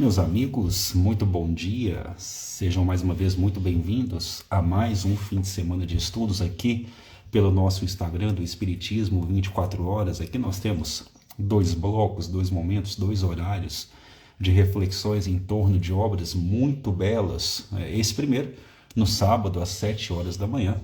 Meus amigos, muito bom dia. Sejam mais uma vez muito bem-vindos a mais um fim de semana de estudos aqui pelo nosso Instagram do Espiritismo 24 horas. Aqui nós temos dois blocos, dois momentos, dois horários de reflexões em torno de obras muito belas. Esse primeiro, no sábado, às 7 horas da manhã,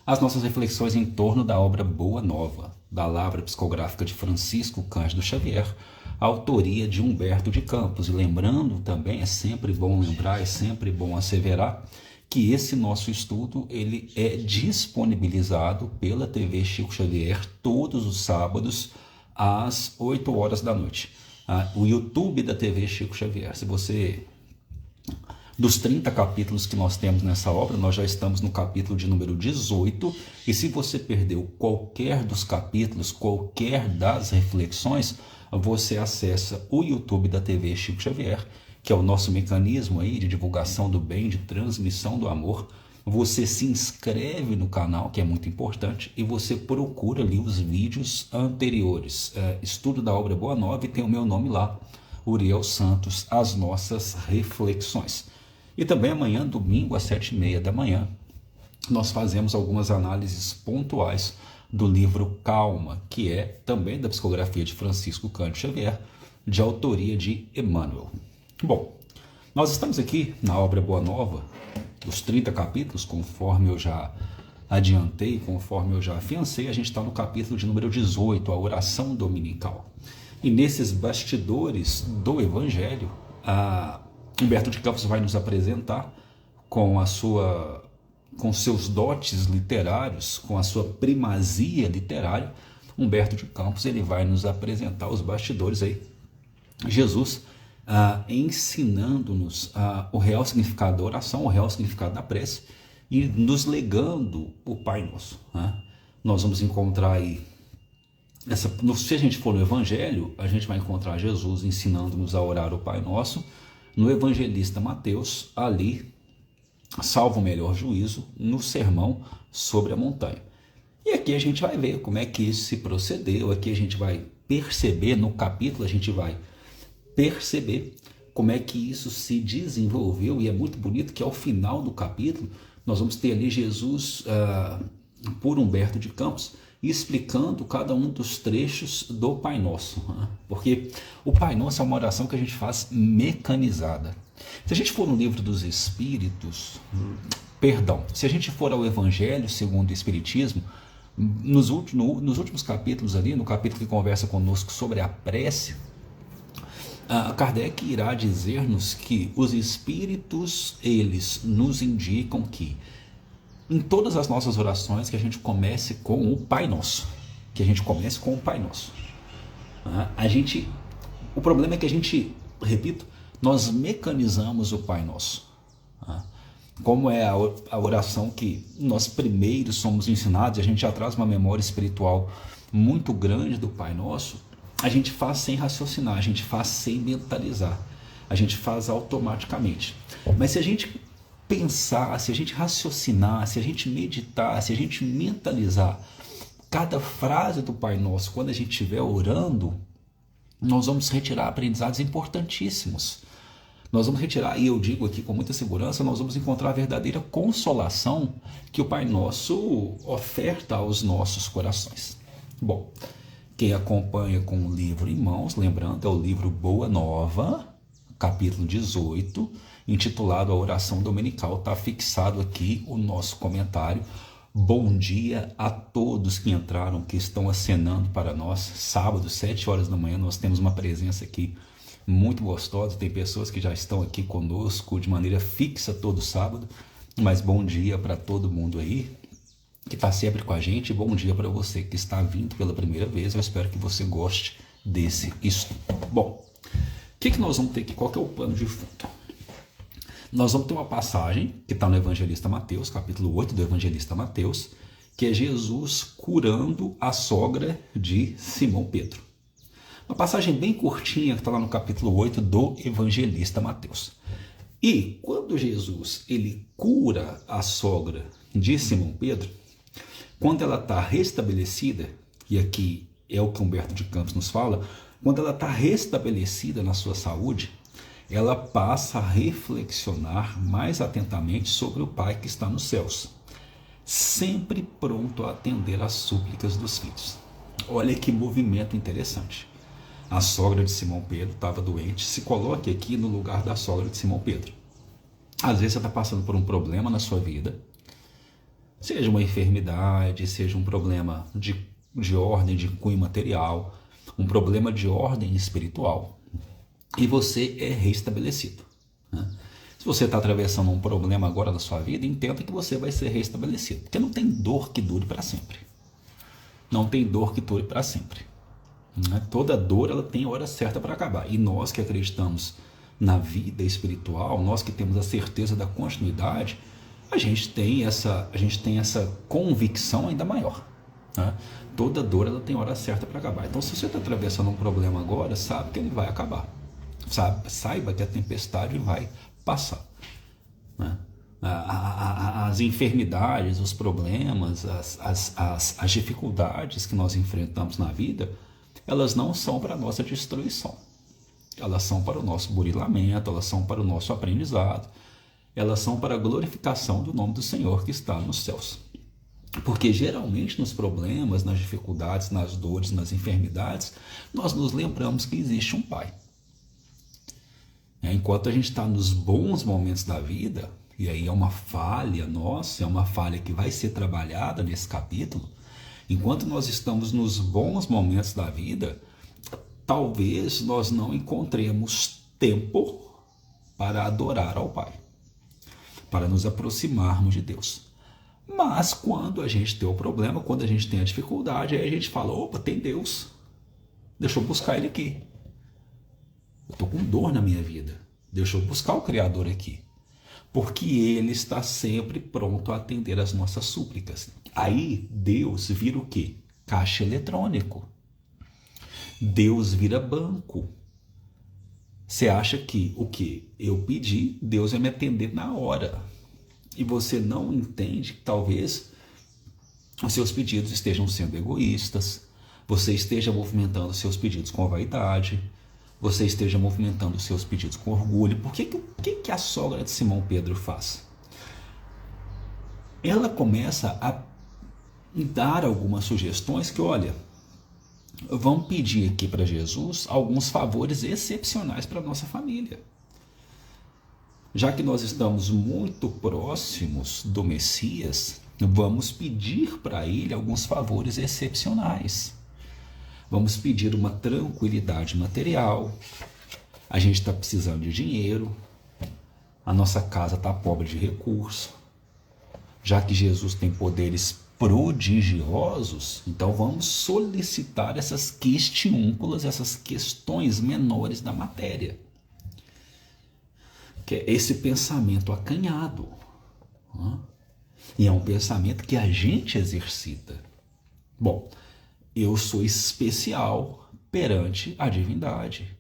as nossas reflexões em torno da obra Boa Nova, da Lavra Psicográfica de Francisco Cândido Xavier, autoria de Humberto de Campos. E lembrando também, é sempre bom lembrar, é sempre bom asseverar, que esse nosso estudo ele é disponibilizado pela TV Chico Xavier todos os sábados às 8 horas da noite. O YouTube da TV Chico Xavier. Se você... Dos 30 capítulos que nós temos nessa obra, nós já estamos no capítulo de número 18, e se você perdeu qualquer dos capítulos, qualquer das reflexões, você acessa o YouTube da TV Chico Xavier, que é o nosso mecanismo aí de divulgação do bem, de transmissão do amor. Você se inscreve no canal, que é muito importante, e você procura ali os vídeos anteriores. Estudo da obra Boa Nova, e tem o meu nome lá, Uriel Santos, as nossas reflexões. E também amanhã, domingo, às 7h30 da manhã, nós fazemos algumas análises pontuais do livro Calma, que é também da psicografia de Francisco Cândido Xavier, de autoria de Emmanuel. Bom, nós estamos aqui na obra Boa Nova, os 30 capítulos, conforme eu já adiantei, conforme eu já afiancei, a gente está no capítulo de número 18, a oração dominical. E nesses bastidores do Evangelho, Humberto de Campos vai nos apresentar com seus dotes literários, com a sua primazia literária. Humberto de Campos ele vai nos apresentar os bastidores aí. Jesus ensinando-nos o real significado da oração, o real significado da prece, e nos legando o Pai Nosso. Nós vamos encontrar aí, se a gente for no Evangelho, a gente vai encontrar Jesus ensinando-nos a orar o Pai Nosso. No evangelista Mateus, ali, salvo o melhor juízo, no sermão sobre a montanha. E aqui a gente vai ver como é que isso se procedeu, aqui a gente vai perceber, no capítulo a gente vai perceber como é que isso se desenvolveu, e é muito bonito que ao final do capítulo nós vamos ter ali Jesus, por Humberto de Campos, explicando cada um dos trechos do Pai Nosso, porque o Pai Nosso é uma oração que a gente faz mecanizada. Se a gente for no livro dos Espíritos, se a gente for ao Evangelho segundo o Espiritismo, nos últimos capítulos ali, no capítulo que conversa conosco sobre a prece, Kardec irá dizer-nos que os Espíritos, eles nos indicam que em todas as nossas orações que a gente comece com o Pai Nosso. O problema é que a gente, repito, nós mecanizamos o Pai Nosso. Como é a oração que nós primeiros somos ensinados, e a gente já traz uma memória espiritual muito grande do Pai Nosso, a gente faz sem raciocinar, a gente faz sem mentalizar, a gente faz automaticamente. Mas se a gente pensar, se a gente raciocinar, se a gente meditar, se a gente mentalizar cada frase do Pai Nosso quando a gente estiver orando, nós vamos retirar aprendizados importantíssimos. Nós vamos retirar, e eu digo aqui com muita segurança, nós vamos encontrar a verdadeira consolação que o Pai Nosso oferta aos nossos corações. Bom, quem acompanha com o livro em mãos, lembrando, é o livro Boa Nova, capítulo 18, intitulado A Oração Dominical. Está fixado aqui o nosso comentário. Bom dia a todos que entraram, que estão acenando para nós. Sábado, 7 horas da manhã, nós temos uma presença aqui muito gostosa. Tem pessoas que já estão aqui conosco de maneira fixa todo sábado, mas bom dia para todo mundo aí que está sempre com a gente. Bom dia para você que está vindo pela primeira vez. Eu espero que você goste desse estudo. Bom, o que nós vamos ter aqui? Qual que é o pano de fundo? Nós vamos ter uma passagem que está no Evangelista Mateus, capítulo 8 do Evangelista Mateus, que é Jesus curando a sogra de Simão Pedro. Uma passagem bem curtinha que está lá no capítulo 8 do Evangelista Mateus. E quando Jesus ele cura a sogra de Simão Pedro, quando ela está restabelecida, e aqui é o que Humberto de Campos nos fala, quando ela está restabelecida na sua saúde, ela passa a reflexionar mais atentamente sobre o Pai que está nos céus, sempre pronto a atender às súplicas dos filhos. Olha que movimento interessante. A sogra de Simão Pedro estava doente. Se coloque aqui no lugar da sogra de Simão Pedro. Às vezes você está passando por um problema na sua vida, seja uma enfermidade, seja um problema de ordem de cunho material, um problema de ordem espiritual, e você é restabelecido, né? Se você está atravessando um problema agora na sua vida, entenda que você vai ser restabelecido, porque não tem dor que dure para sempre. Não tem dor que dure para sempre, né? Toda dor ela tem hora certa para acabar, e nós que acreditamos na vida espiritual, nós que temos a certeza da continuidade, a gente tem essa convicção ainda maior, né? Toda dor ela tem hora certa para acabar. Então, se você está atravessando um problema agora, sabe que ele vai acabar. Saiba que a tempestade vai passar, né? As enfermidades, os problemas, as dificuldades que nós enfrentamos na vida, elas não são para a nossa destruição. Elas são para o nosso burilamento, elas são para o nosso aprendizado, elas são para a glorificação do nome do Senhor que está nos céus. Porque geralmente nos problemas, nas dificuldades, nas dores, nas enfermidades, nós nos lembramos que existe um Pai. Enquanto a gente está nos bons momentos da vida, e aí é uma falha nossa, é uma falha que vai ser trabalhada nesse capítulo, enquanto nós estamos nos bons momentos da vida, talvez nós não encontremos tempo para adorar ao Pai, para nos aproximarmos de Deus. Mas quando a gente tem o problema, quando a gente tem a dificuldade, aí a gente fala, opa, tem Deus, deixa eu buscar Ele aqui. Eu estou com dor na minha vida, deixa eu buscar o Criador aqui. Porque Ele está sempre pronto a atender as nossas súplicas. Aí Deus vira o quê? Caixa eletrônico. Deus vira banco. Você acha que o que eu pedi, Deus vai me atender na hora. E você não entende que talvez os seus pedidos estejam sendo egoístas, você esteja movimentando os seus pedidos com vaidade, você esteja movimentando os seus pedidos com orgulho. Por que a sogra de Simão Pedro faz? Ela começa a dar algumas sugestões que, olha, vamos pedir aqui para Jesus alguns favores excepcionais para a nossa família. Já que nós estamos muito próximos do Messias, vamos pedir para ele alguns favores excepcionais. Vamos pedir uma tranquilidade material. A gente está precisando de dinheiro. A nossa casa está pobre de recurso. Já que Jesus tem poderes prodigiosos, então vamos solicitar essas questiúnculas, essas questões menores da matéria. Que é esse pensamento acanhado. E é um pensamento que a gente exercita. Bom, eu sou especial perante a divindade.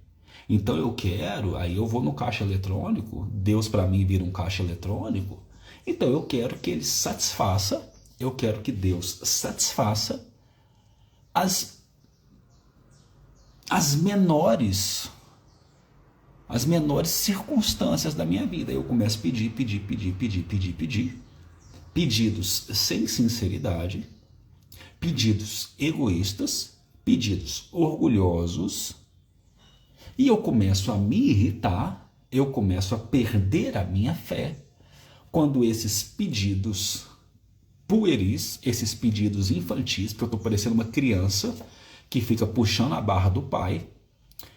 Então eu quero, aí eu vou no caixa eletrônico, Deus para mim vira um caixa eletrônico, então eu quero que ele satisfaça, eu quero que Deus satisfaça as menores circunstâncias da minha vida. Eu começo a pedir. Pedidos sem sinceridade, pedidos egoístas, pedidos orgulhosos, e eu começo a me irritar, eu começo a perder a minha fé, quando esses pedidos pueris, esses pedidos infantis, porque eu estou parecendo uma criança que fica puxando a barra do pai,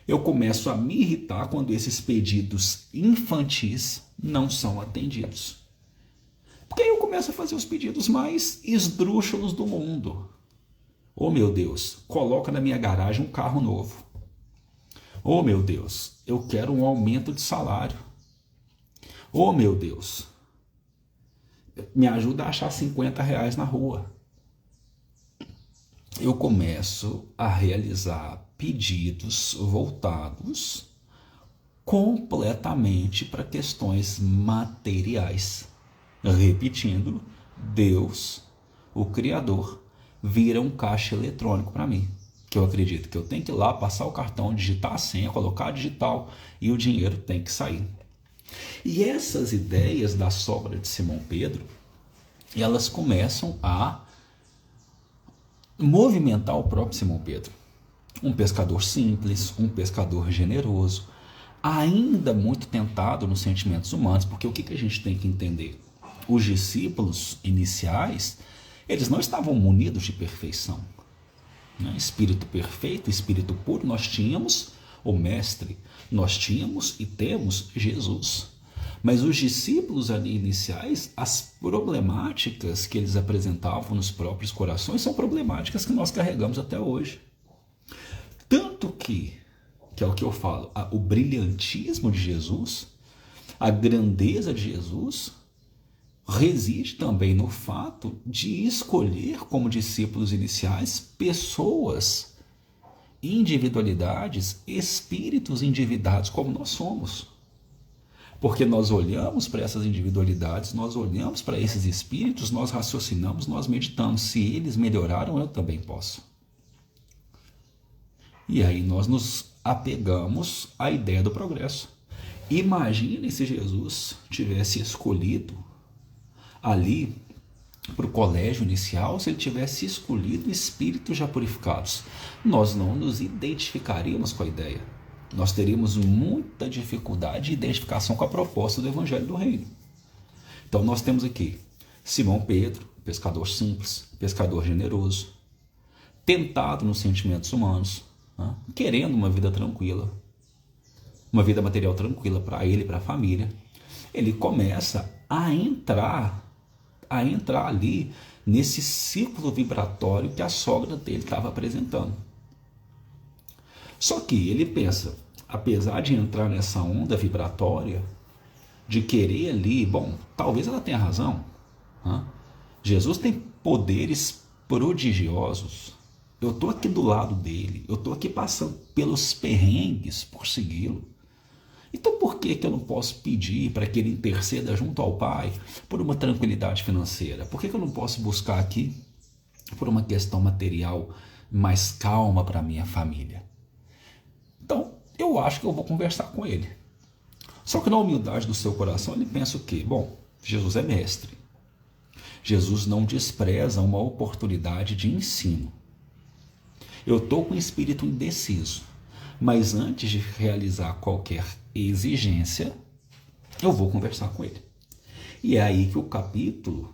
eu começo a me irritar quando esses pedidos infantis não são atendidos. Porque aí eu começo a fazer os pedidos mais esdrúxulos do mundo. Oh meu Deus, coloca na minha garagem um carro novo. Oh meu Deus, eu quero um aumento de salário. Oh meu Deus, me ajuda a achar R$50 na rua. Eu começo a realizar pedidos voltados completamente para questões materiais. Repetindo, Deus, o Criador, vira um caixa eletrônico para mim. que eu acredito que eu tenho que ir lá, passar o cartão, digitar a senha, colocar a digital e o dinheiro tem que sair. E essas ideias da sogra de Simão Pedro, elas começam a movimentar o próprio Simão Pedro. Um pescador simples, um pescador generoso, ainda muito tentado nos sentimentos humanos, porque o que a gente tem que entender? Os discípulos iniciais, eles não estavam munidos de perfeição. Né? Espírito perfeito, espírito puro, nós tínhamos o Mestre, nós tínhamos e temos Jesus. Mas os discípulos ali iniciais, as problemáticas que eles apresentavam nos próprios corações são problemáticas que nós carregamos até hoje. Tanto que é o que eu falo, o brilhantismo de Jesus, a grandeza de Jesus, reside também no fato de escolher como discípulos iniciais pessoas, individualidades, espíritos endividados como nós somos. Porque nós olhamos para essas individualidades, nós olhamos para esses espíritos, nós raciocinamos, nós meditamos. Se eles melhoraram, eu também posso. E aí nós nos apegamos à ideia do progresso. Imagine se Jesus tivesse escolhido ali para o colégio inicial, se ele tivesse escolhido espíritos já purificados. Nós não nos identificaríamos com a ideia. Nós teríamos muita dificuldade de identificação com a proposta do Evangelho do Reino. Então nós temos aqui Simão Pedro, pescador simples, pescador generoso, tentado nos sentimentos humanos, né? Querendo uma vida tranquila, uma vida material tranquila para ele e para a família. Ele começa a entrar ali nesse ciclo vibratório que a sogra dele estava apresentando. Só que ele pensa, apesar de entrar nessa onda vibratória, de querer ali, bom, talvez ela tenha razão. Né? Jesus tem poderes prodigiosos. Eu estou aqui do lado dele, eu estou aqui passando pelos perrengues por segui-lo. Então por que eu não posso pedir para que ele interceda junto ao Pai por uma tranquilidade financeira? Por que eu não posso buscar aqui por uma questão material mais calma para a minha família? Então, eu acho que eu vou conversar com ele. Só que na humildade do seu coração, ele pensa o quê? Bom, Jesus é mestre. Jesus não despreza uma oportunidade de ensino. Eu estou com o espírito indeciso, mas antes de realizar qualquer exigência, eu vou conversar com ele. E é aí que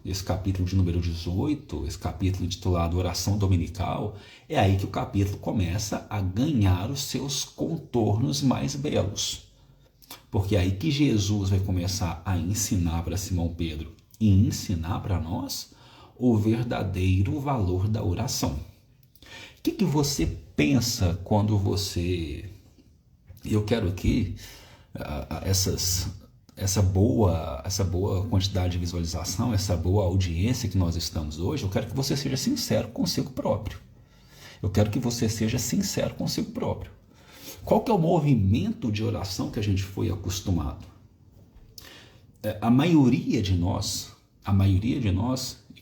esse capítulo de número 18, esse capítulo intitulado Oração Dominical, é aí que o capítulo começa a ganhar os seus contornos mais belos. Porque é aí que Jesus vai começar a ensinar para Simão Pedro e ensinar para nós o verdadeiro valor da oração. O que você pensa quando você... Eu quero aqui essa boa quantidade de visualização, essa boa audiência que nós estamos hoje, eu quero que você seja sincero consigo próprio. Eu quero que você seja sincero consigo próprio. Qual que é o movimento de oração que a gente foi acostumado? A maioria de nós,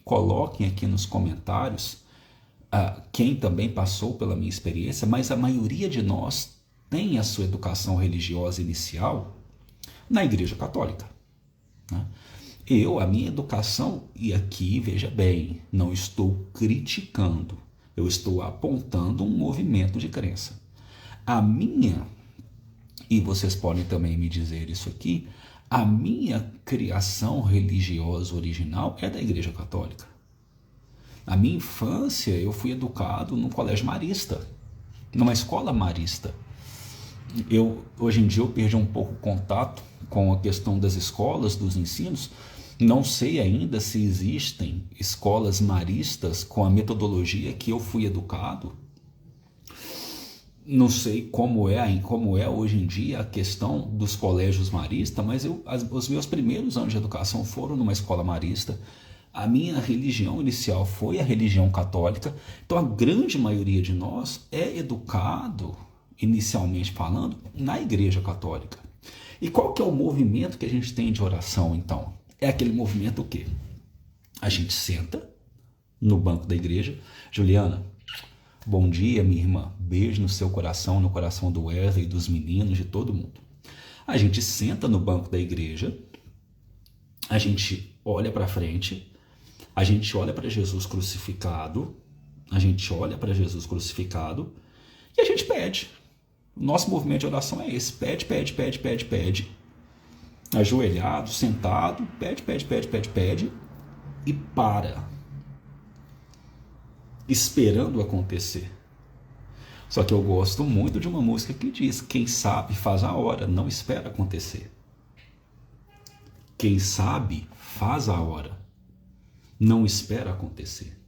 coloquem aqui nos comentários quem também passou pela minha experiência, mas a maioria de nós tem a sua educação religiosa inicial na Igreja Católica. Né? A minha educação, e aqui veja bem, não estou criticando, eu estou apontando um movimento de crença. A minha, e vocês podem também me dizer isso aqui, a minha criação religiosa original é da Igreja Católica. Na minha infância, eu fui educado num colégio marista, numa escola marista. Hoje em dia eu perdi um pouco o contato com a questão das escolas, dos ensinos. Não sei ainda se existem escolas maristas com a metodologia que eu fui educado. Não sei como é hoje em dia a questão dos colégios maristas, mas os meus primeiros anos de educação foram numa escola marista. A minha religião inicial foi a religião católica. Então a grande maioria de nós é educado, inicialmente falando, na Igreja Católica. E qual que é o movimento que a gente tem de oração, então? É aquele movimento o quê? A gente senta no banco da igreja. Juliana, Bom dia, minha irmã. Beijo no seu coração, no coração do Wesley, dos meninos, de todo mundo. A gente senta no banco da igreja, a gente olha para frente, a gente olha para Jesus crucificado, a gente olha para Jesus crucificado e a gente pede. O nosso movimento de oração é esse: pede, pede, pede, pede, pede. Ajoelhado, sentado, pede, pede, pede, pede, pede e para, esperando acontecer. Só que eu gosto muito de uma música que diz: quem sabe faz a hora, não espera acontecer. Quem sabe faz a hora, não espera acontecer.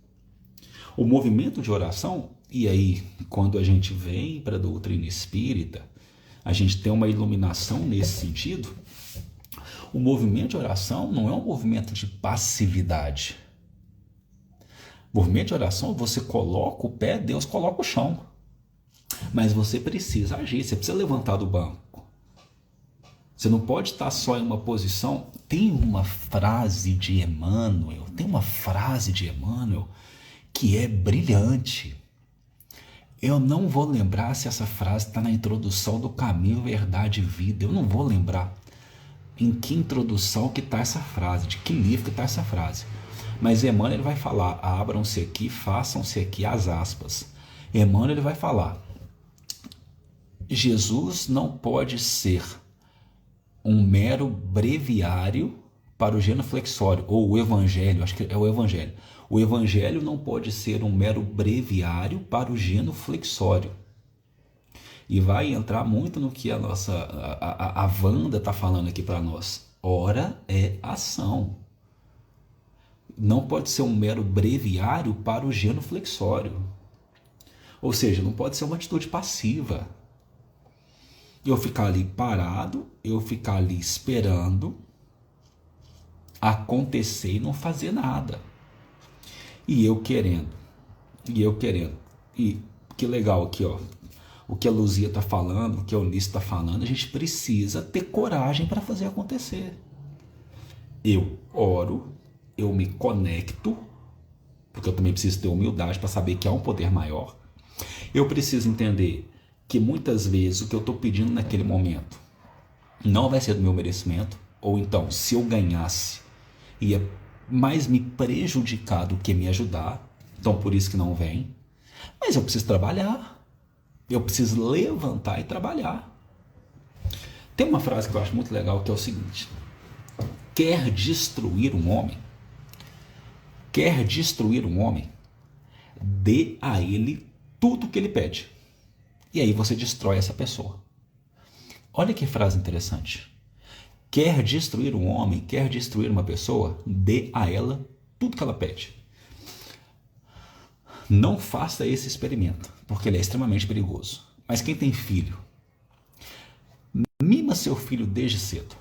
O movimento de oração, e aí quando a gente vem para a doutrina espírita, a gente tem uma iluminação nesse sentido. O movimento de oração não é um movimento de passividade. O movimento de oração, você coloca o pé, Deus coloca o chão. Mas você precisa agir, você precisa levantar do banco. Você não pode estar só em uma posição. Tem uma frase de Emmanuel que é brilhante. Eu não vou lembrar se essa frase está na introdução do Caminho, Verdade e Vida. Eu não vou lembrar em que introdução que está essa frase, de que livro que está essa frase. Mas Emmanuel vai falar: abram-se aqui, façam-se aqui as aspas. Emmanuel vai falar: Jesus não pode ser um mero breviário para o genuflexório, ou o evangelho, acho que é o evangelho. O evangelho não pode ser um mero breviário para o genuflexório. E vai entrar muito no que a Wanda está falando aqui para nós. Ora é ação. Não pode ser um mero breviário para o genuflexório. Ou seja, não pode ser uma atitude passiva. Eu ficar ali parado, eu ficar ali esperando acontecer e não fazer nada. E eu querendo. E que legal aqui, ó. O que a Luzia está falando, o que a Eunice está falando, a gente precisa ter coragem para fazer acontecer. Eu oro, eu me conecto, porque eu também preciso ter humildade para saber que há um poder maior. Eu preciso entender que muitas vezes o que eu estou pedindo naquele momento não vai ser do meu merecimento, ou então, se eu ganhasse, ia mais me prejudicar do que me ajudar, então por isso que não vem. Mas eu preciso trabalhar. Eu preciso levantar e trabalhar. Tem uma frase que eu acho muito legal, que é o seguinte: quer destruir um homem, dê a ele tudo o que ele pede. E aí você destrói essa pessoa. Olha que frase interessante. Quer destruir um homem, quer destruir uma pessoa, dê a ela tudo que ela pede. Não faça esse experimento, porque ele é extremamente perigoso. Mas quem tem filho, mima seu filho desde cedo.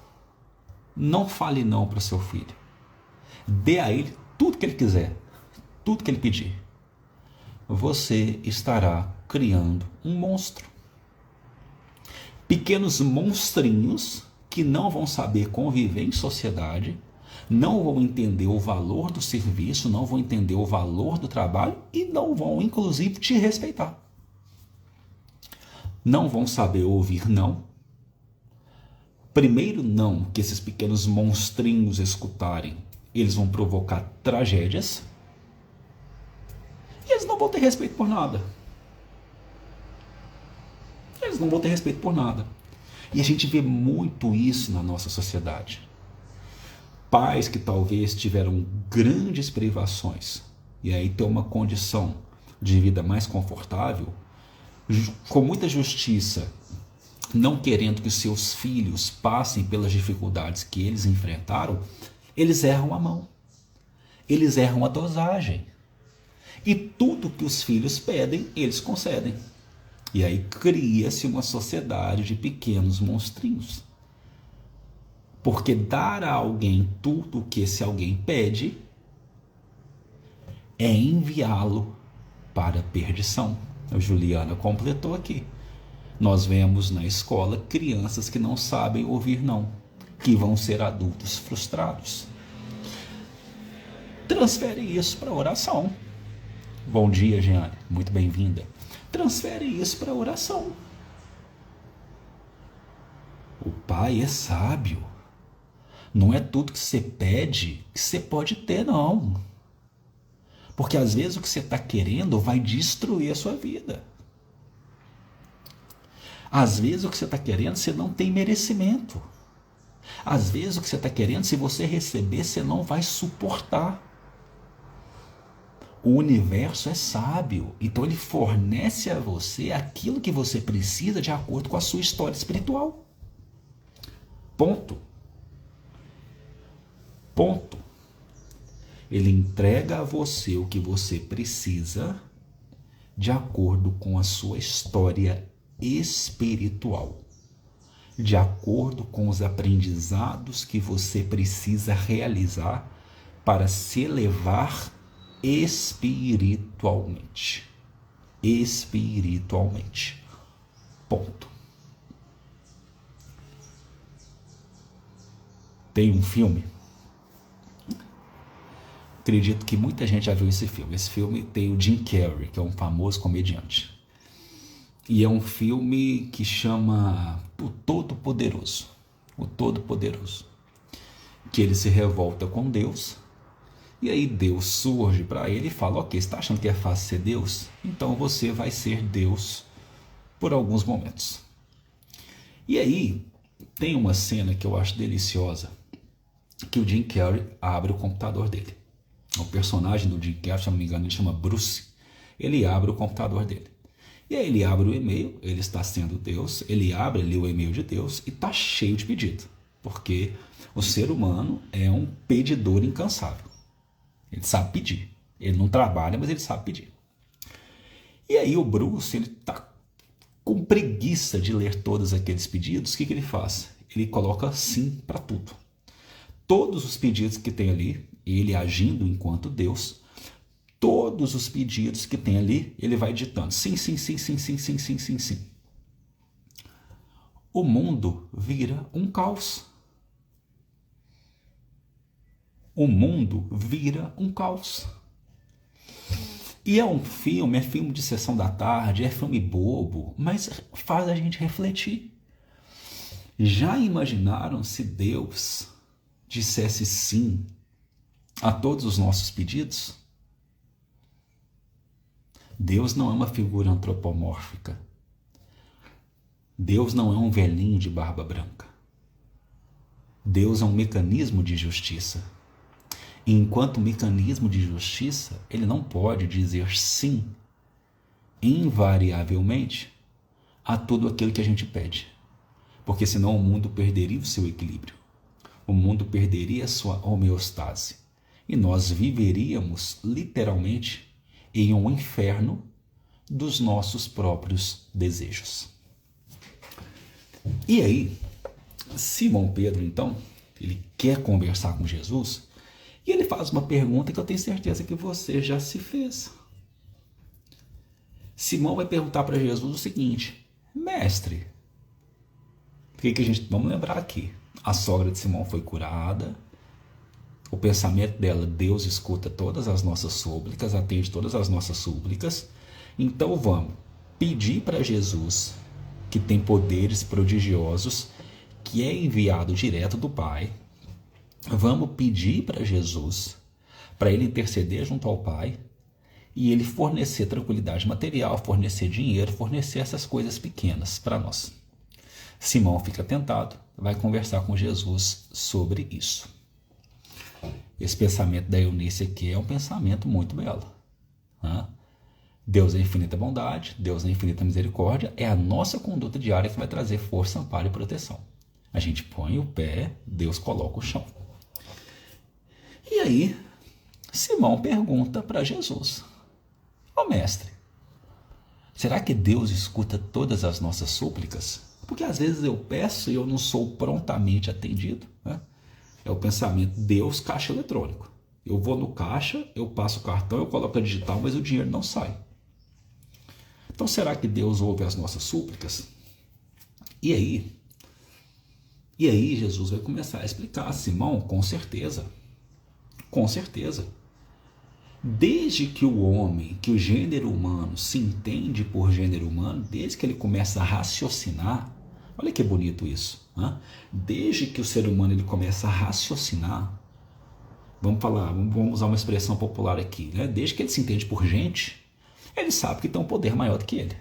Não fale não para o seu filho. Dê a ele tudo que ele quiser, tudo que ele pedir. Você estará criando um monstro. Pequenos monstrinhos que não vão saber conviver em sociedade, não vão entender o valor do serviço, não vão entender o valor do trabalho e não vão, inclusive, te respeitar. Não vão saber ouvir não. Primeiro não que esses pequenos monstrinhos escutarem, eles vão provocar tragédias e eles não vão ter respeito por nada. Eles não vão ter respeito por nada. E a gente vê muito isso na nossa sociedade. Pais que talvez tiveram grandes privações e aí tem uma condição de vida mais confortável, com muita justiça, não querendo que os seus filhos passem pelas dificuldades que eles enfrentaram, eles erram a mão, eles erram a dosagem. E tudo que os filhos pedem, eles concedem. E aí cria-se uma sociedade de pequenos monstrinhos. Porque dar a alguém tudo o que esse alguém pede é enviá-lo para a perdição. A Juliana completou aqui. Nós vemos na escola crianças que não sabem ouvir não, que vão ser adultos frustrados. Transfere isso para a oração. Bom dia, Jeane. Muito bem-vinda. Transfere isso para a oração. O Pai é sábio. Não é tudo que você pede que você pode ter, não. Porque às vezes o que você está querendo vai destruir a sua vida. Às vezes o que você está querendo você não tem merecimento. Às vezes o que você está querendo, se você receber, você não vai suportar. O universo é sábio, então ele fornece a você aquilo que você precisa de acordo com a sua história espiritual. Ponto. Ponto. Ele entrega a você o que você precisa de acordo com a sua história espiritual, de acordo com os aprendizados que você precisa realizar para se elevar espiritualmente. Espiritualmente. Ponto. Tem um filme, acredito que muita gente já viu esse filme. Esse filme tem o Jim Carrey, que é um famoso comediante. E é um filme que chama O Todo-Poderoso. O Todo-Poderoso. Que ele se revolta com Deus. E aí Deus surge para ele e fala: ok, você está achando que é fácil ser Deus? Então você vai ser Deus por alguns momentos. E aí tem uma cena que eu acho deliciosa, que o Jim Carrey abre o computador dele. O personagem do Jim Carrey, se não me engano, ele chama Bruce. Ele abre o computador dele. E aí ele abre o e-mail, ele está sendo Deus, ele abre ali o e-mail de Deus e está cheio de pedido. Porque o ser humano é um pedidor incansável. Ele sabe pedir. Ele não trabalha, mas ele sabe pedir. E aí o Bruce, ele está com preguiça de ler todos aqueles pedidos. O que ele faz? Ele coloca sim para tudo. Todos os pedidos que tem ali, ele agindo enquanto Deus, todos os pedidos que tem ali, ele vai ditando sim, sim, sim, sim, sim, sim, sim, sim, sim. O mundo vira um caos. O mundo vira um caos. E é filme de sessão da tarde, é filme bobo, mas faz a gente refletir. Já imaginaram se Deus dissesse sim a todos os nossos pedidos? Deus não é uma figura antropomórfica. Deus não é um velhinho de barba branca. Deus é um mecanismo de justiça. E enquanto mecanismo de justiça, ele não pode dizer sim, invariavelmente, a tudo aquilo que a gente pede. Porque senão o mundo perderia o seu equilíbrio. O mundo perderia a sua homeostase. E nós viveríamos, literalmente, em um inferno dos nossos próprios desejos. E aí, Simão Pedro, então, ele quer conversar com Jesus. E ele faz uma pergunta que eu tenho certeza que você já se fez. Simão vai perguntar para Jesus o seguinte: mestre, vamos lembrar aqui, a sogra de Simão foi curada, o pensamento dela, Deus escuta todas as nossas súplicas, atende todas as nossas súplicas, então vamos pedir para Jesus, que tem poderes prodigiosos, que é enviado direto do Pai. Vamos pedir para Jesus, para ele interceder junto ao Pai, e ele fornecer tranquilidade material, fornecer dinheiro, fornecer essas coisas pequenas para nós. Simão fica tentado, vai conversar com Jesus sobre isso. Esse pensamento da Eunice aqui é um pensamento muito belo. Deus é infinita bondade, Deus é infinita misericórdia, é a nossa conduta diária que vai trazer força, amparo e proteção. A gente põe o pé, Deus coloca o chão. E aí, Simão pergunta para Jesus: ó mestre, será que Deus escuta todas as nossas súplicas? Porque às vezes eu peço e eu não sou prontamente atendido. É o pensamento Deus, caixa eletrônico. Eu vou no caixa, eu passo o cartão, eu coloco a digital, mas o dinheiro não sai. Então será que Deus ouve as nossas súplicas? E aí Jesus vai começar a explicar: Simão, com certeza. Com certeza. Desde que o homem, que o gênero humano se entende por gênero humano, desde que ele começa a raciocinar, olha que bonito isso, né? Desde que o ser humano ele começa a raciocinar, vamos usar uma expressão popular aqui, né? Desde que ele se entende por gente, ele sabe que tem um poder maior do que ele.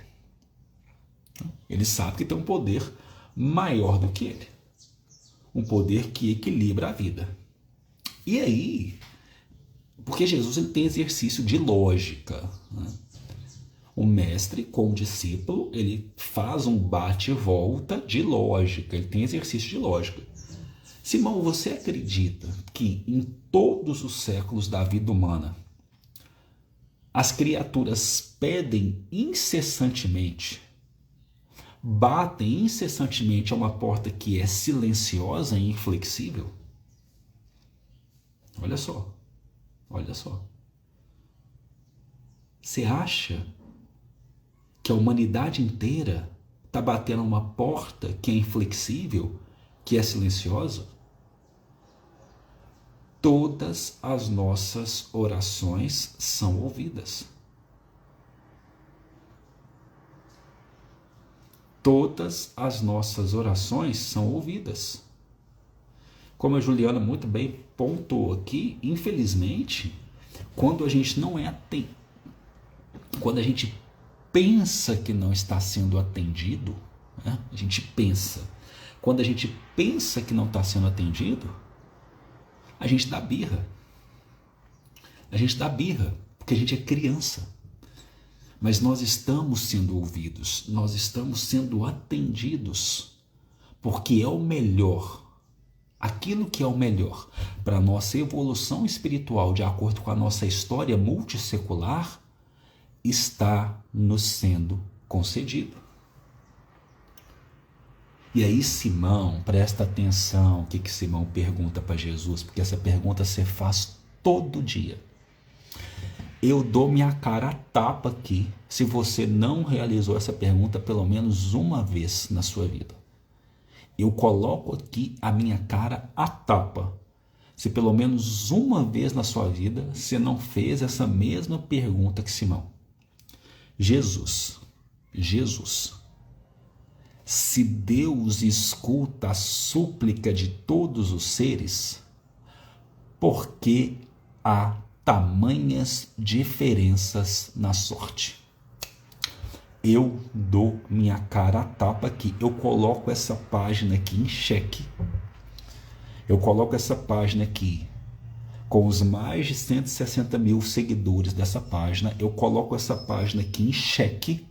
Ele sabe que tem um poder maior do que ele. Um poder que equilibra a vida. E aí, porque Jesus ele tem exercício de lógica, né? O mestre com o discípulo, ele faz um bate e volta de lógica, ele tem exercício de lógica. Simão, você acredita que em todos os séculos da vida humana, as criaturas pedem incessantemente, batem incessantemente a uma porta que é silenciosa e inflexível? Olha só, olha só. Você acha que a humanidade inteira está batendo uma porta que é inflexível, que é silenciosa? Todas as nossas orações são ouvidas. Todas as nossas orações são ouvidas. Como a Juliana muito bem pontuou aqui, infelizmente, quando a gente não é atendido, quando a gente pensa que não está sendo atendido, né? A gente pensa. Quando a gente pensa que não está sendo atendido, a gente dá birra. A gente dá birra, porque a gente é criança. Mas nós estamos sendo ouvidos, nós estamos sendo atendidos, porque é o melhor, aquilo que é o melhor para a nossa evolução espiritual, de acordo com a nossa história multissecular, está nos sendo concedido. E aí Simão, presta atenção o que Simão pergunta para Jesus, porque essa pergunta você faz todo dia. Eu dou minha cara a tapa aqui se você não realizou essa pergunta pelo menos uma vez na sua vida. Eu coloco aqui a minha cara a tapa se pelo menos uma vez na sua vida você não fez essa mesma pergunta que Simão. Jesus, se Deus escuta a súplica de todos os seres, por que há tamanhas diferenças na sorte? Eu dou minha cara a tapa aqui, eu coloco essa página aqui em xeque, eu coloco essa página aqui com os mais de 160 mil seguidores dessa página, eu coloco essa página aqui em xeque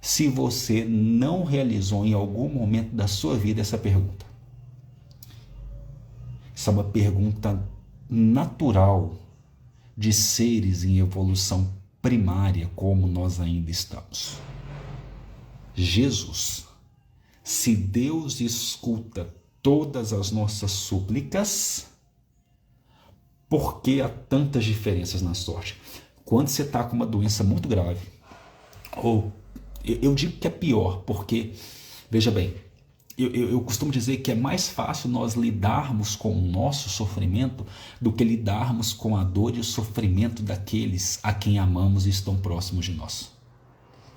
se você não realizou em algum momento da sua vida essa pergunta. Essa é uma pergunta natural de seres em evolução primária como nós ainda estamos. Jesus, se Deus escuta todas as nossas súplicas, por que há tantas diferenças na sorte? Quando você está com uma doença muito grave, ou eu digo que é pior, porque, veja bem, eu costumo dizer que é mais fácil nós lidarmos com o nosso sofrimento do que lidarmos com a dor e o sofrimento daqueles a quem amamos e estão próximos de nós.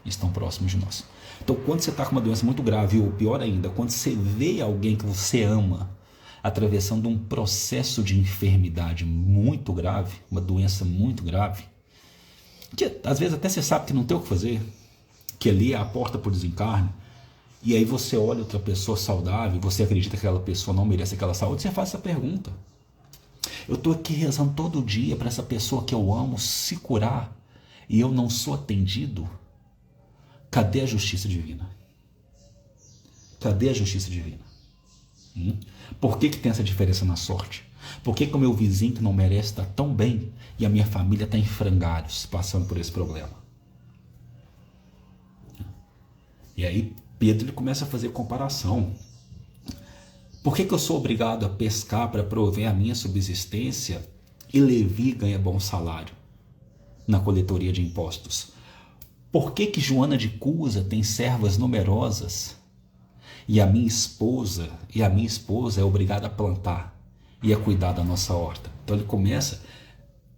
Estão próximos de nós. Então, quando você está com uma doença muito grave, ou pior ainda, quando você vê alguém que você ama atravessando um processo de enfermidade muito grave, uma doença muito grave, que às vezes até você sabe que não tem o que fazer, que ali é a porta para o desencarne, e aí você olha outra pessoa saudável, você acredita que aquela pessoa não merece aquela saúde, você faz essa pergunta. Eu estou aqui rezando todo dia para essa pessoa que eu amo se curar, e eu não sou atendido. Cadê a justiça divina? Cadê a justiça divina? Por que tem essa diferença na sorte? Por que o meu vizinho que não merece está tão bem e a minha família está em frangalhos passando por esse problema? E aí Pedro ele começa a fazer comparação. Por que eu sou obrigado a pescar para prover a minha subsistência e Levi ganha bom salário na coletoria de impostos? Por que Joana de Cusa tem servas numerosas e a minha esposa é obrigada a plantar e a cuidar da nossa horta? Então ele começa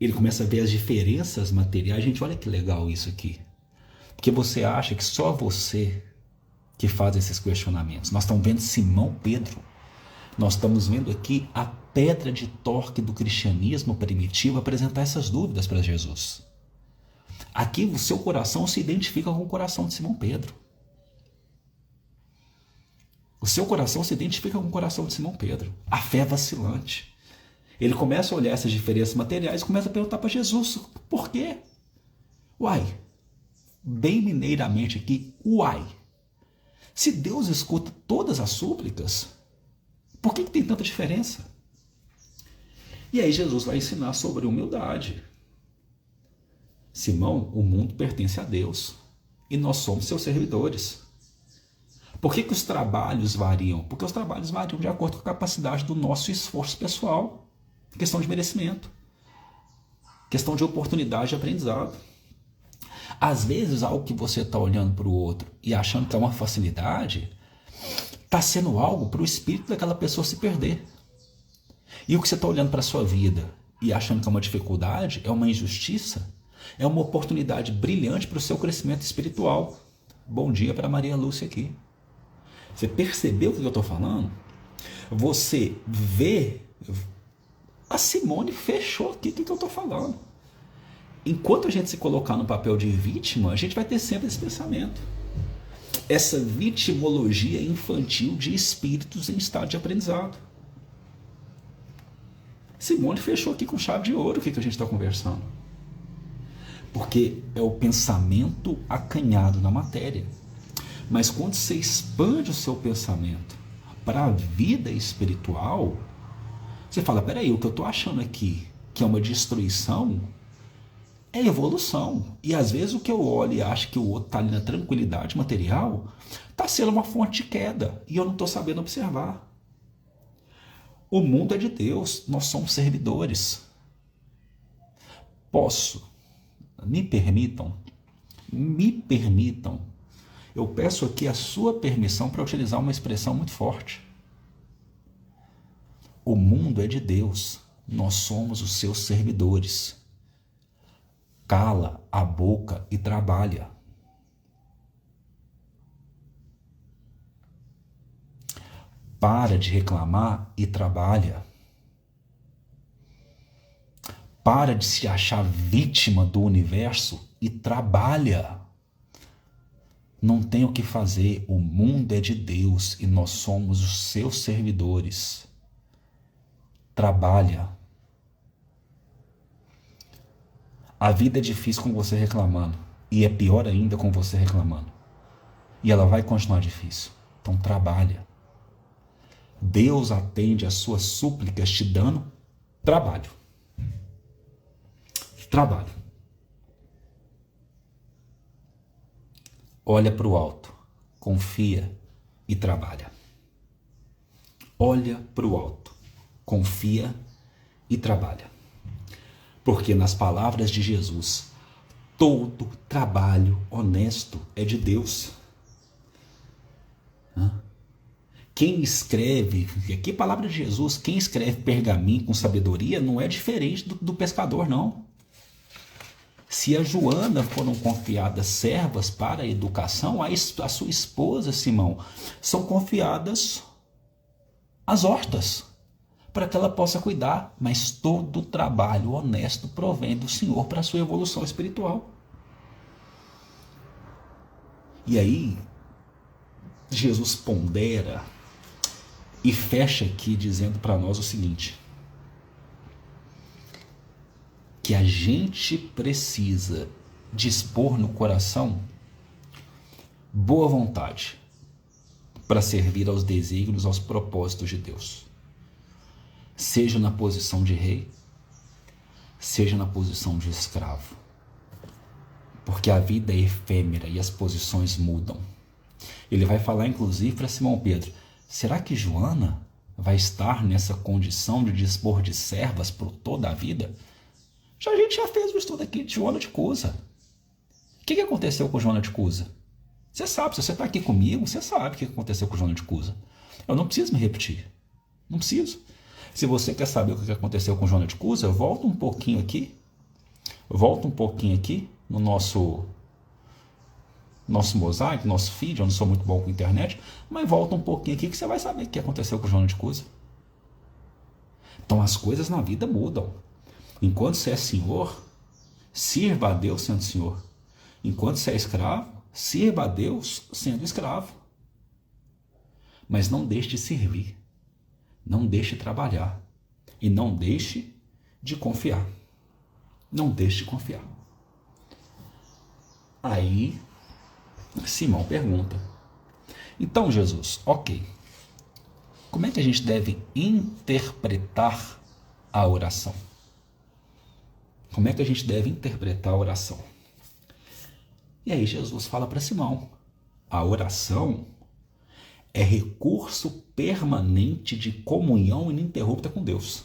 ele começa a ver as diferenças materiais. Gente, olha que legal isso aqui. Porque você acha que só você que faz esses questionamentos. Nós estamos vendo Simão Pedro. Nós estamos vendo aqui a pedra de toque do cristianismo primitivo apresentar essas dúvidas para Jesus. Aqui o seu coração se identifica com o coração de Simão Pedro. O seu coração se identifica com o coração de Simão Pedro. A fé vacilante. Ele começa a olhar essas diferenças materiais e começa a perguntar para Jesus, por quê? Uai, bem mineiramente aqui, uai. Se Deus escuta todas as súplicas, por que tem tanta diferença? E aí Jesus vai ensinar sobre humildade. Simão, o mundo pertence a Deus e nós somos seus servidores. Por que os trabalhos variam? Porque os trabalhos variam de acordo com a capacidade do nosso esforço pessoal. Questão de merecimento. Questão de oportunidade de aprendizado. Às vezes, algo que você está olhando para o outro e achando que é uma facilidade, está sendo algo para o espírito daquela pessoa se perder. E o que você está olhando para a sua vida e achando que é uma dificuldade, é uma injustiça, é uma oportunidade brilhante para o seu crescimento espiritual. Bom dia para Maria Lúcia aqui. Você percebeu o que eu estou falando? Você vê... A Simone fechou aqui o que eu estou falando. Enquanto a gente se colocar no papel de vítima, a gente vai ter sempre esse pensamento. Essa vitimologia infantil de espíritos em estado de aprendizado. Simone fechou aqui com chave de ouro o que a gente está conversando. Porque é o pensamento acanhado na matéria. Mas quando você expande o seu pensamento para a vida espiritual, você fala, peraí, o que eu estou achando aqui, que é uma destruição, é evolução. E às vezes o que eu olho e acho que o outro está ali na tranquilidade material, está sendo uma fonte de queda, e eu não estou sabendo observar. O mundo é de Deus, nós somos servidores. Me permitam, eu peço aqui a sua permissão para utilizar uma expressão muito forte. O mundo é de Deus, nós somos os seus servidores. Cala a boca e trabalha. Para de reclamar e trabalha. Para de se achar vítima do universo e trabalha. Não tem o que fazer, o mundo é de Deus e nós somos os seus servidores. Trabalha. A vida é difícil com você reclamando, e é pior ainda com você reclamando. E ela vai continuar difícil. Então trabalha. Deus atende às suas súplicas te dando trabalho. Trabalho. Olha para o alto, confia e trabalha. Olha para o alto, confia e trabalha. Porque nas palavras de Jesus, todo trabalho honesto é de Deus. Quem escreve, aqui a palavra de Jesus, quem escreve pergaminho com sabedoria não é diferente do pescador, não. Se a Joana foram confiadas servas para a educação, a sua esposa, Simão, são confiadas as hortas, para que ela possa cuidar, mas todo trabalho honesto provém do Senhor para a sua evolução espiritual. E aí, Jesus pondera e fecha aqui dizendo para nós o seguinte, que a gente precisa dispor no coração boa vontade para servir aos desígnios, aos propósitos de Deus. Seja na posição de rei, seja na posição de escravo. Porque a vida é efêmera e as posições mudam. Ele vai falar inclusive para Simão Pedro, será que Joana vai estar nessa condição de dispor de servas por toda a vida? A gente já fez o estudo aqui de Joana de Cusa. O que aconteceu com Joana de Cusa? Você sabe, se você está aqui comigo, você sabe o que aconteceu com Joana de Cusa. Eu não preciso me repetir. Não preciso. Se você quer saber o que aconteceu com Joana de Cusa, volta um pouquinho aqui Volta um pouquinho aqui no nosso mosaico, nosso feed. Eu não sou muito bom com a internet, mas volta um pouquinho aqui que você vai saber o que aconteceu com o Joana de Cusa. Então as coisas na vida mudam. Enquanto você é senhor, sirva a Deus sendo senhor. Enquanto você é escravo, sirva a Deus sendo escravo. Mas não deixe de servir. Não deixe de trabalhar. E não deixe de confiar. Não deixe de confiar. Aí, Simão pergunta: então, Jesus, ok, como é que a gente deve interpretar a oração? Como é que a gente deve interpretar a oração? E aí Jesus fala para Simão: a oração é recurso permanente de comunhão ininterrupta com Deus.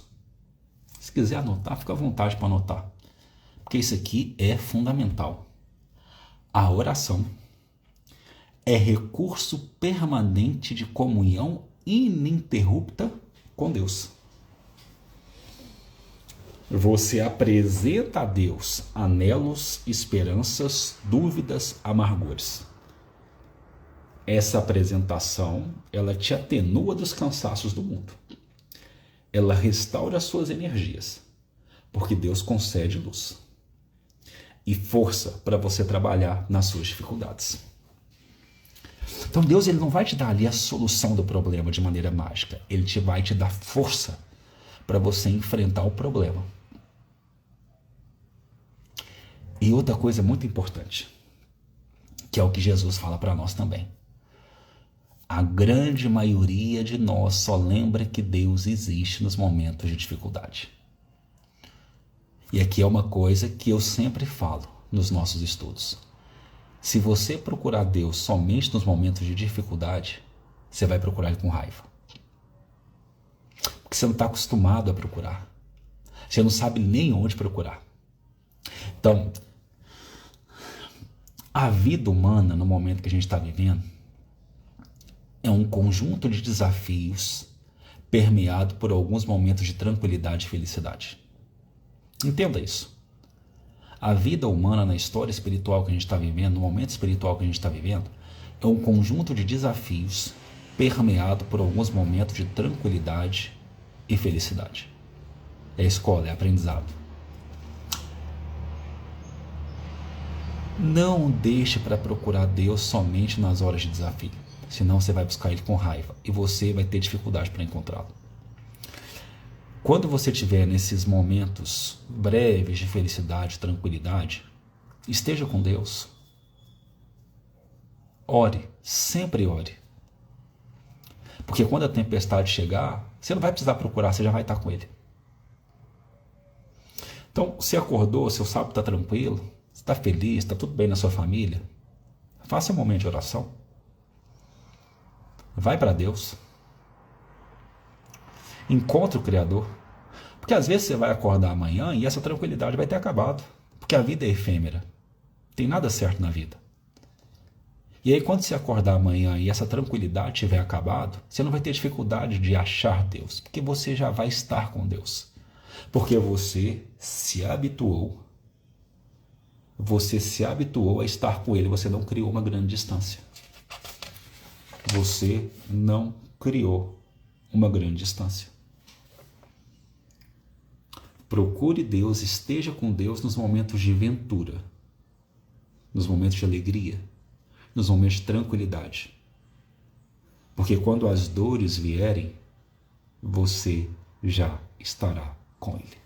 Se quiser anotar, fica à vontade para anotar, porque isso aqui é fundamental. A oração é recurso permanente de comunhão ininterrupta com Deus. Você apresenta a Deus anelos, esperanças, dúvidas, amargores. Essa apresentação, ela te atenua dos cansaços do mundo. Ela restaura as suas energias, porque Deus concede luz e força para você trabalhar nas suas dificuldades. Então Deus, ele não vai te dar ali a solução do problema de maneira mágica. Ele vai te dar força para você enfrentar o problema. E outra coisa muito importante, que é o que Jesus fala para nós também. A grande maioria de nós só lembra que Deus existe nos momentos de dificuldade. E aqui é uma coisa que eu sempre falo nos nossos estudos. Se você procurar Deus somente nos momentos de dificuldade, você vai procurar Ele com raiva. Porque você não está acostumado a procurar. Você não sabe nem onde procurar. Então, a vida humana, no momento que a gente está vivendo, é um conjunto de desafios permeado por alguns momentos de tranquilidade e felicidade. Entenda isso. A vida humana na história espiritual que a gente está vivendo, no momento espiritual que a gente está vivendo, é um conjunto de desafios permeado por alguns momentos de tranquilidade e felicidade. É escola, é aprendizado. Não deixe para procurar Deus somente nas horas de desafio, senão você vai buscar Ele com raiva e você vai ter dificuldade para encontrá-lo. Quando você estiver nesses momentos breves de felicidade, tranquilidade, esteja com Deus. Ore, sempre ore. Porque quando a tempestade chegar, você não vai precisar procurar, você já vai estar com Ele. Então, se acordou, seu sábado está tranquilo, você está feliz, está tudo bem na sua família, faça um momento de oração. Vai para Deus. Encontre o Criador. Porque às vezes você vai acordar amanhã e essa tranquilidade vai ter acabado. Porque a vida é efêmera. Não tem nada certo na vida. E aí quando você acordar amanhã e essa tranquilidade tiver acabado, você não vai ter dificuldade de achar Deus. Porque você já vai estar com Deus. Porque você se habituou. Você se habituou a estar com Ele. Você não criou uma grande distância. Você não criou uma grande distância. Procure Deus, esteja com Deus nos momentos de ventura, nos momentos de alegria, nos momentos de tranquilidade. Porque quando as dores vierem, você já estará com Ele.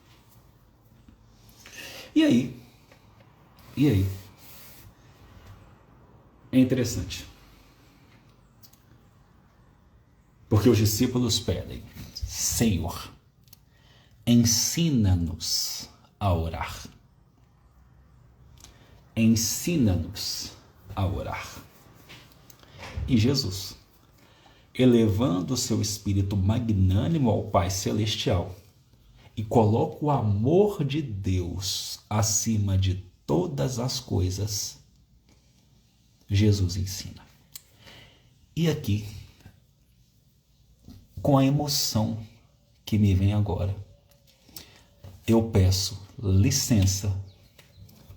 E aí? É interessante. Porque os discípulos pedem: Senhor, ensina-nos a orar. Ensina-nos a orar. E Jesus, elevando o seu espírito magnânimo ao Pai Celestial, e coloca o amor de Deus acima de todas as coisas, Jesus ensina. E aqui, com a emoção que me vem agora, eu peço licença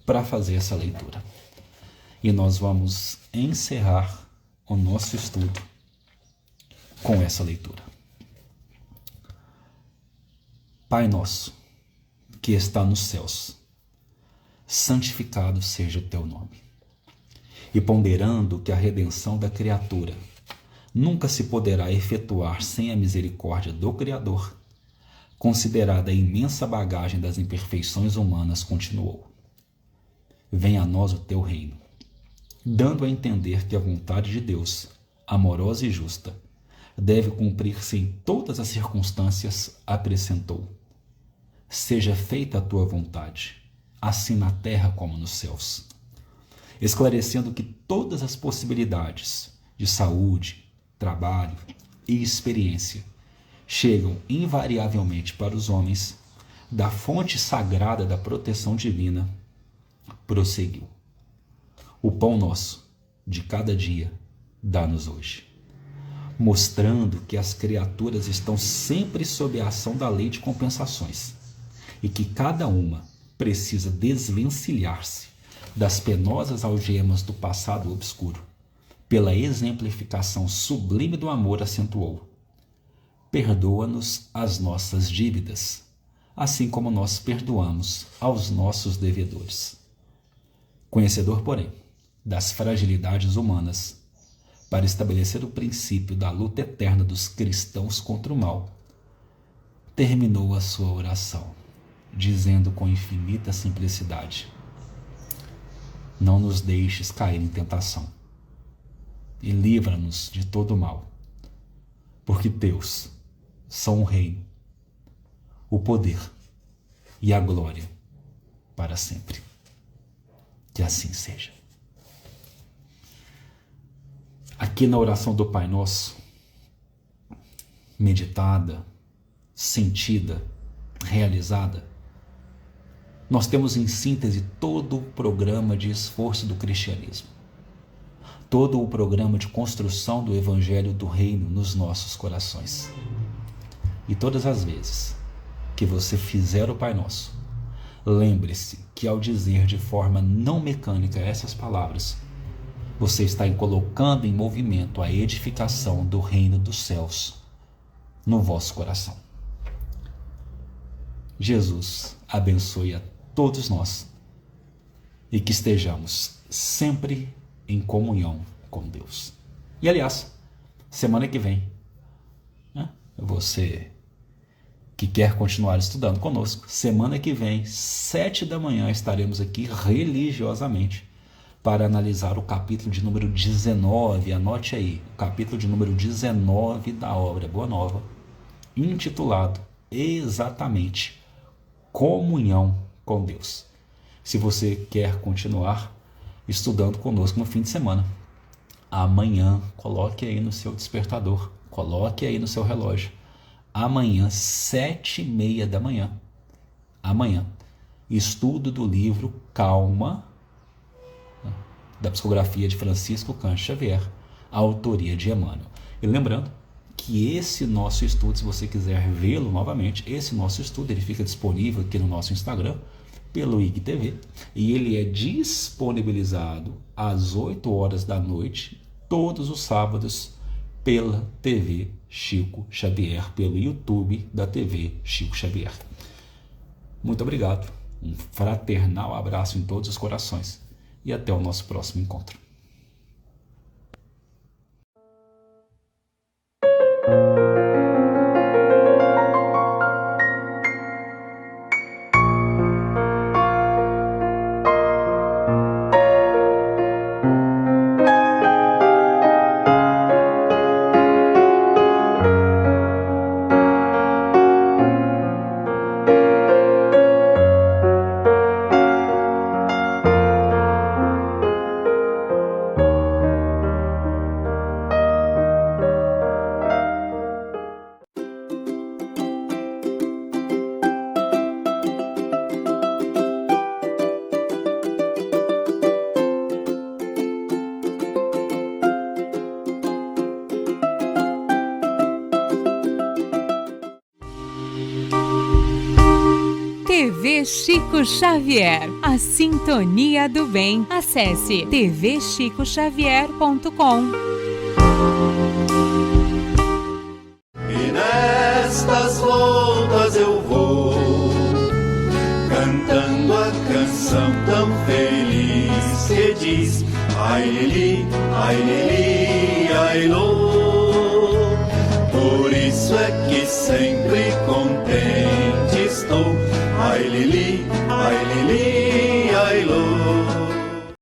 para fazer essa leitura. E nós vamos encerrar o nosso estudo com essa leitura. Pai nosso, que está nos céus, santificado seja o teu nome. E ponderando que a redenção da criatura nunca se poderá efetuar sem a misericórdia do Criador, considerada a imensa bagagem das imperfeições humanas, continuou: venha a nós o teu reino, dando a entender que a vontade de Deus, amorosa e justa, deve cumprir-se em todas as circunstâncias, acrescentou: seja feita a tua vontade, assim na terra como nos céus, esclarecendo que todas as possibilidades de saúde, trabalho e experiência chegam invariavelmente para os homens da fonte sagrada da proteção divina, prosseguiu: o pão nosso de cada dia dá-nos hoje, mostrando que as criaturas estão sempre sob a ação da lei de compensações e que cada uma precisa desvencilhar-se das penosas algemas do passado obscuro. Pela exemplificação sublime do amor, acentuou: perdoa-nos as nossas dívidas, assim como nós perdoamos aos nossos devedores. Conhecedor, porém, das fragilidades humanas, para estabelecer o princípio da luta eterna dos cristãos contra o mal, terminou a sua oração, dizendo com infinita simplicidade: não nos deixes cair em tentação e livra-nos de todo o mal, porque teus são o reino, o poder e a glória para sempre. Que assim seja. Aqui na oração do Pai Nosso, meditada, sentida, realizada, nós temos em síntese todo o programa de esforço do cristianismo, todo o programa de construção do Evangelho do Reino nos nossos corações. E todas as vezes que você fizer o Pai Nosso, lembre-se que ao dizer de forma não mecânica essas palavras, você está colocando em movimento a edificação do reino dos céus no vosso coração. Jesus abençoe a todos nós e que estejamos sempre em comunhão com Deus. E aliás, semana que vem, você que quer continuar estudando conosco, semana que vem, 7 da manhã, estaremos aqui religiosamente para analisar o capítulo de número 19, anote aí, o capítulo de número 19 da obra Boa Nova, intitulado exatamente Comunhão com Deus. Se você quer continuar estudando conosco no fim de semana, amanhã, coloque aí no seu despertador, coloque aí no seu relógio, amanhã, 7h30 da manhã, amanhã, estudo do livro Calma, da psicografia de Francisco Cândido Xavier, a autoria de Emmanuel. E lembrando que esse nosso estudo, se você quiser vê-lo novamente, esse nosso estudo ele fica disponível aqui no nosso Instagram, pelo IGTV, e ele é disponibilizado às 8 horas da noite, todos os sábados, pela TV Chico Xavier, pelo YouTube da TV Chico Xavier. Muito obrigado, um fraternal abraço em todos os corações e até o nosso próximo encontro. TV Chico Xavier, a sintonia do bem. Acesse tvchicoxavier.com. E nestas voltas eu vou cantando a canção tão feliz que diz: ai lili, ai lô. Por isso é que sempre contente